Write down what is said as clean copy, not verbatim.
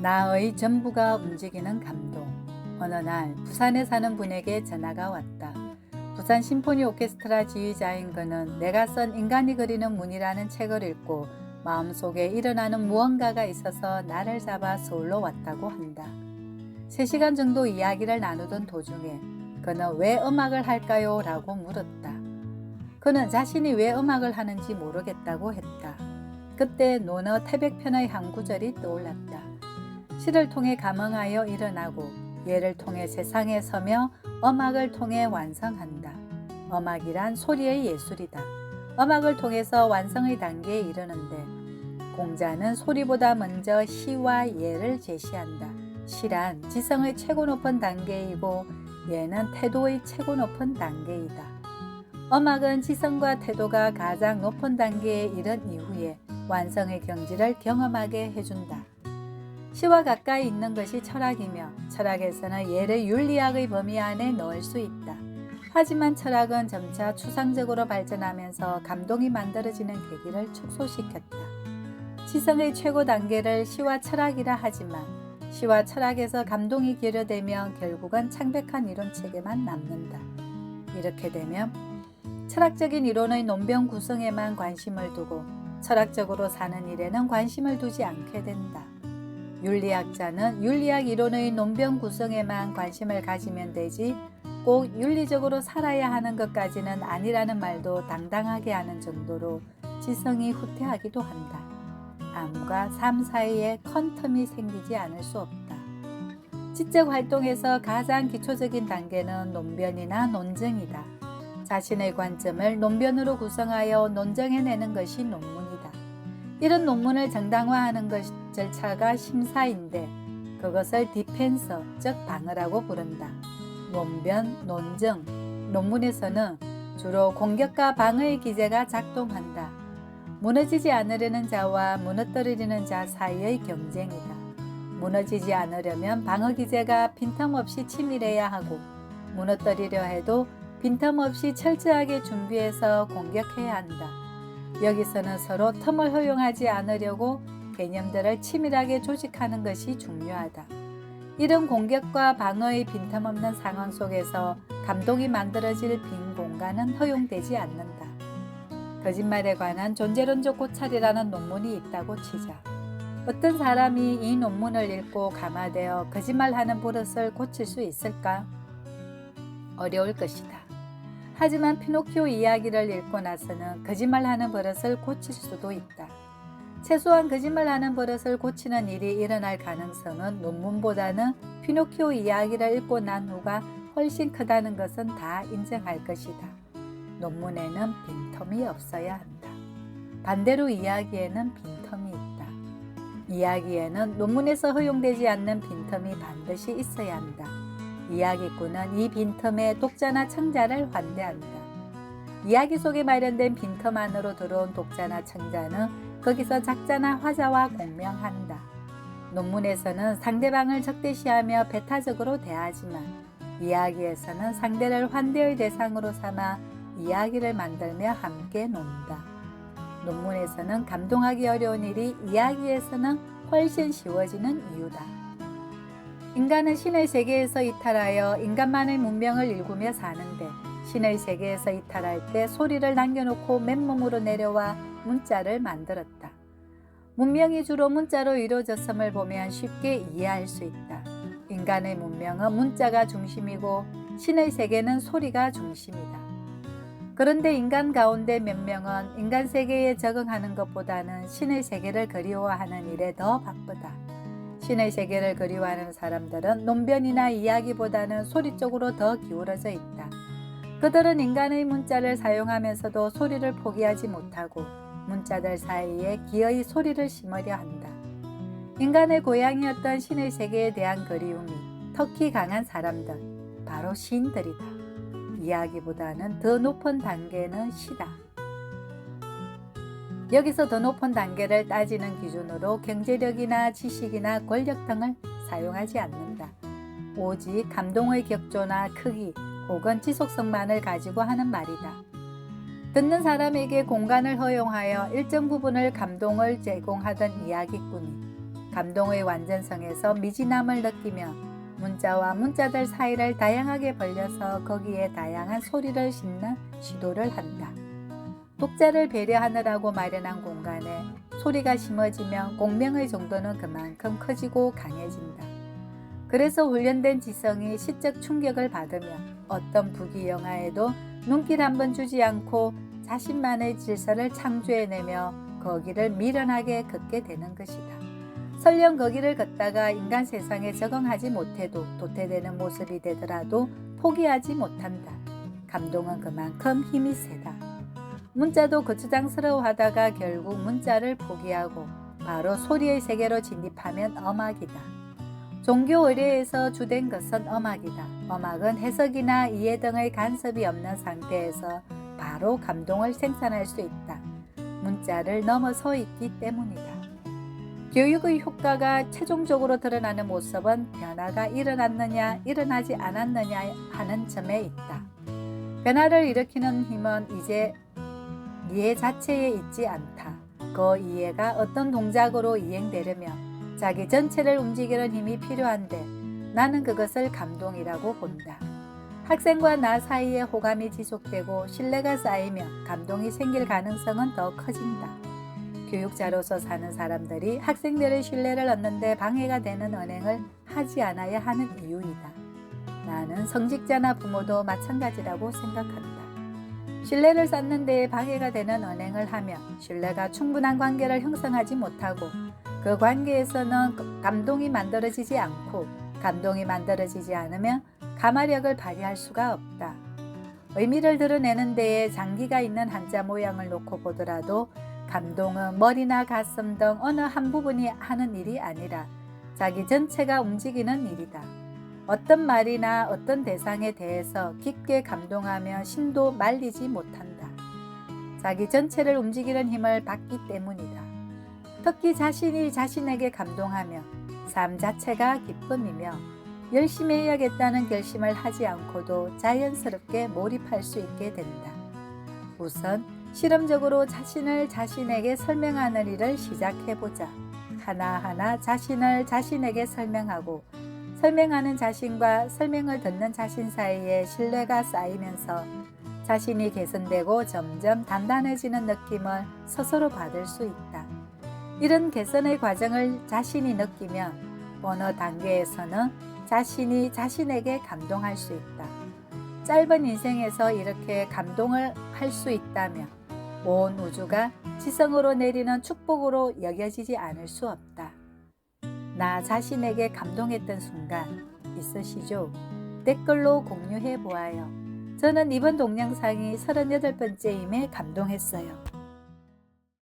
나의 전부가 움직이는 감동. 어느 날 부산에 사는 분에게 전화가 왔다. 부산 심포니 오케스트라 지휘자인 그는 내가 쓴 인간이 그리는 문이라는 책을 읽고 마음속에 일어나는 무언가가 있어서 나를 잡아 서울로 왔다고 한다. 3시간 정도 이야기를 나누던 도중에 그는 왜 음악을 할까요? 라고 물었다. 그는 자신이 왜 음악을 하는지 모르겠다고 했다. 그때 논어 태백편의 한 구절이 떠올랐다. 시를 통해 감흥하여 일어나고 예를 통해 세상에 서며 음악을 통해 완성한다. 음악이란 소리의 예술이다. 음악을 통해서 완성의 단계에 이르는데 공자는 소리보다 먼저 시와 예를 제시한다. 시란 지성의 최고 높은 단계이고 예는 태도의 최고 높은 단계이다. 음악은 지성과 태도가 가장 높은 단계에 이른 이후에 완성의 경지를 경험하게 해준다. 시와 가까이 있는 것이 철학이며 철학에서는 예를 윤리학의 범위 안에 넣을 수 있다. 하지만 철학은 점차 추상적으로 발전하면서 감동이 만들어지는 계기를 축소시켰다. 지성의 최고 단계를 시와 철학이라 하지만 시와 철학에서 감동이 결여되면 결국은 창백한 이론체계만 남는다. 이렇게 되면 철학적인 이론의 논변 구성에만 관심을 두고 철학적으로 사는 일에는 관심을 두지 않게 된다. 윤리학자는 윤리학 이론의 논변 구성에만 관심을 가지면 되지 꼭 윤리적으로 살아야 하는 것까지는 아니라는 말도 당당하게 하는 정도로 지성이 후퇴하기도 한다. 암과 삶 사이에 퀀텀이 생기지 않을 수 없다. 지적 활동에서 가장 기초적인 단계는 논변이나 논증이다. 자신의 관점을 논변으로 구성하여 논정해내는 것이 논문이다. 이런 논문을 정당화하는 것 절차가 심사인데 그것을 디펜서, 즉 방어라고 부른다. 논변, 논정, 논문에서는 주로 공격과 방어의 기제가 작동한다. 무너지지 않으려는 자와 무너뜨리려는 자 사이의 경쟁이다. 무너지지 않으려면 방어 기제가 빈틈없이 치밀해야 하고 무너뜨리려 해도 빈틈없이 철저하게 준비해서 공격해야 한다. 여기서는 서로 틈을 허용하지 않으려고 개념들을 치밀하게 조직하는 것이 중요하다. 이런 공격과 방어의 빈틈없는 상황 속에서 감동이 만들어질 빈 공간은 허용되지 않는다. 거짓말에 관한 존재론적 고찰이라는 논문이 있다고 치자. 어떤 사람이 이 논문을 읽고 감화되어 거짓말하는 버릇을 고칠 수 있을까? 어려울 것이다. 하지만 피노키오 이야기를 읽고 나서는 거짓말하는 버릇을 고칠 수도 있다. 최소한 거짓말하는 버릇을 고치는 일이 일어날 가능성은 논문보다는 피노키오 이야기를 읽고 난 후가 훨씬 크다는 것은 다 인정할 것이다. 논문에는 빈틈이 없어야 한다. 반대로 이야기에는 빈틈이 있다. 이야기에는 논문에서 허용되지 않는 빈틈이 반드시 있어야 한다. 이야기꾼은 이 빈틈에 독자나 청자를 환대한다. 이야기 속에 마련된 빈틈 안으로 들어온 독자나 청자는 거기서 작자나 화자와 공명한다. 논문에서는 상대방을 적대시하며 배타적으로 대하지만 이야기에서는 상대를 환대의 대상으로 삼아 이야기를 만들며 함께 논다. 논문에서는 감동하기 어려운 일이 이야기에서는 훨씬 쉬워지는 이유다. 인간은 신의 세계에서 이탈하여 인간만의 문명을 일구며 사는데 신의 세계에서 이탈할 때 소리를 남겨놓고 맨몸으로 내려와 문자를 만들었다. 문명이 주로 문자로 이루어졌음을 보면 쉽게 이해할 수 있다. 인간의 문명은 문자가 중심이고 신의 세계는 소리가 중심이다. 그런데 인간 가운데 몇 명은 인간 세계에 적응하는 것보다는 신의 세계를 그리워하는 일에 더 바쁘다. 신의 세계를 그리워하는 사람들은 논변이나 이야기보다는 소리 쪽으로 더 기울어져 있다. 그들은 인간의 문자를 사용하면서도 소리를 포기하지 못하고 문자들 사이에 기어이 소리를 심으려 한다. 인간의 고향이었던 신의 세계에 대한 그리움이 특히 강한 사람들, 바로 시인들이다. 이야기보다는 더 높은 단계는 시다. 여기서 더 높은 단계를 따지는 기준으로 경제력이나 지식이나 권력 등을 사용하지 않는다. 오직 감동의 격조나 크기 혹은 지속성만을 가지고 하는 말이다. 듣는 사람에게 공간을 허용하여 일정 부분을 감동을 제공하던 이야기꾼이 감동의 완전성에서 미진함을 느끼며 문자와 문자들 사이를 다양하게 벌려서 거기에 다양한 소리를 싣는 시도를 한다. 독자를 배려하느라고 마련한 공간에 소리가 심어지면 공명의 정도는 그만큼 커지고 강해진다. 그래서 훈련된 지성이 시적 충격을 받으며 어떤 부귀영화에도 눈길 한번 주지 않고 자신만의 질서를 창조해내며 거기를 미련하게 걷게 되는 것이다. 설령 거기를 걷다가 인간 세상에 적응하지 못해도 도태되는 모습이 되더라도 포기하지 못한다. 감동은 그만큼 힘이 세다. 문자도 거추장스러워하다가 결국 문자를 포기하고 바로 소리의 세계로 진입하면 음악이다. 종교 의례에서 주된 것은 음악이다. 음악은 해석이나 이해 등의 간섭이 없는 상태에서 바로 감동을 생산할 수 있다. 문자를 넘어서 있기 때문이다. 교육의 효과가 최종적으로 드러나는 모습은 변화가 일어났느냐 일어나지 않았느냐 하는 점에 있다. 변화를 일으키는 힘은 이제 이해 자체에 있지 않다. 그 이해가 어떤 동작으로 이행되려며 자기 전체를 움직이는 힘이 필요한데 나는 그것을 감동이라고 본다. 학생과 나 사이에 호감이 지속되고 신뢰가 쌓이며 감동이 생길 가능성은 더 커진다. 교육자로서 사는 사람들이 학생들의 신뢰를 얻는데 방해가 되는 언행을 하지 않아야 하는 이유이다. 나는 성직자나 부모도 마찬가지라고 생각한다. 신뢰를 쌓는 데에 방해가 되는 언행을 하며 신뢰가 충분한 관계를 형성하지 못하고 그 관계에서는 감동이 만들어지지 않고 감동이 만들어지지 않으면 감화력을 발휘할 수가 없다. 의미를 드러내는 데에 장기가 있는 한자 모양을 놓고 보더라도 감동은 머리나 가슴 등 어느 한 부분이 하는 일이 아니라 자기 전체가 움직이는 일이다. 어떤 말이나 어떤 대상에 대해서 깊게 감동하며 심도 말리지 못한다. 자기 전체를 움직이는 힘을 받기 때문이다. 특히 자신이 자신에게 감동하며 삶 자체가 기쁨이며 열심히 해야겠다는 결심을 하지 않고도 자연스럽게 몰입할 수 있게 된다. 우선 실험적으로 자신을 자신에게 설명하는 일을 시작해보자. 하나하나 자신을 자신에게 설명하고 설명하는 자신과 설명을 듣는 자신 사이에 신뢰가 쌓이면서 자신이 개선되고 점점 단단해지는 느낌을 스스로 받을 수 있다. 이런 개선의 과정을 자신이 느끼면 어느 단계에서는 자신이 자신에게 감동할 수 있다. 짧은 인생에서 이렇게 감동을 할 수 있다면 온 우주가 지성으로 내리는 축복으로 여겨지지 않을 수 없다. 나 자신에게 감동했던 순간 있으시죠? 댓글로 공유해 보아요. 저는 이번 동영상이 38번째임에 감동했어요.